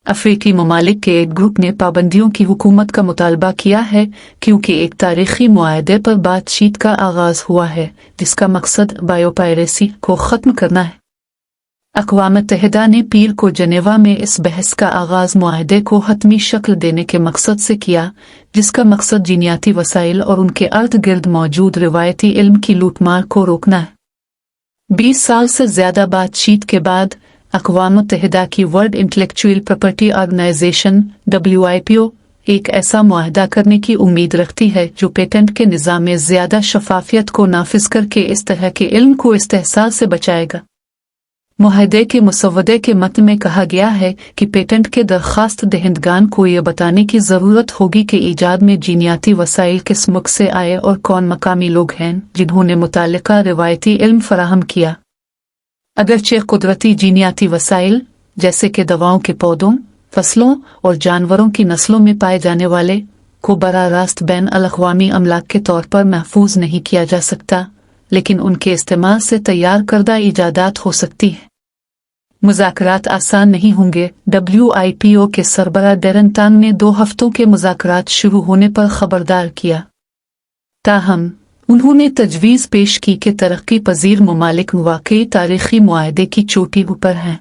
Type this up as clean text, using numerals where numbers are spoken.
अफ्रीकी ममालिक के एक ग्रुप ने पाबंदियों की हुकूमत का मुतालबा किया है क्योंकि एक तारीखी मुआहदे पर बातचीत का आगाज हुआ है जिसका मकसद बायोपायरेसी को ख़त्म करना है। अक़वाम मुत्तहिदा ने पीर को जनेवा में इस बहस का आगाज मुआहदे को हतमी शक्ल देने के मकसद से किया, जिसका मकसद जीनियाती वसाइल और उनके अर्द गिर्द मौजूद रिवायती इल्म की लूटमार को रोकना है। 20 साल से ज्यादा बातचीत के बाद अक़वाम मुत्तहिदा की world intellectual property organisation WIPO एक ऐसा मुआहदा करने की उम्मीद रखती है जो पेटेंट के निज़ाम में ज्यादा शफाफियत को नाफिज करके इस तरह के इल्म को इस्तेहसाल से बचाएगा। मुआहदे के मुसव्वदे के मत में कहा गया है कि पेटेंट के दरख्वास्त दहिंदगान को यह बताने की ज़रूरत होगी कि ईजाद में जीनियाती वसाइल किस मुल्क से आए और कौन मकामी लोग हैं जिन्होंने मुतालिका रिवायती इल्म फराहम किया। अगरचे कुदरती जीनियाती वसाइल जैसे कि दवाओं के पौधों, फसलों और जानवरों की नस्लों में पाए जाने वाले को बराह रास्त बैन अल-अक़वामी अमलाक के तौर पर महफूज नहीं किया जा सकता, लेकिन उनके इस्तेमाल से तैयार करदा इजादात हो सकती है। मुज़ाकरात आसान नहीं होंगे। WIPO के सरबराह डैरेन टांग ने 2 हफ्तों के मुज़ाकरात शुरू होने पर खबरदार किया। ताहम उन्होंने तजवीज़ पेश की कि तरक्की पजीर ममालिक वाकई तारीखी मुआहदे की चोटी ऊपर हैं।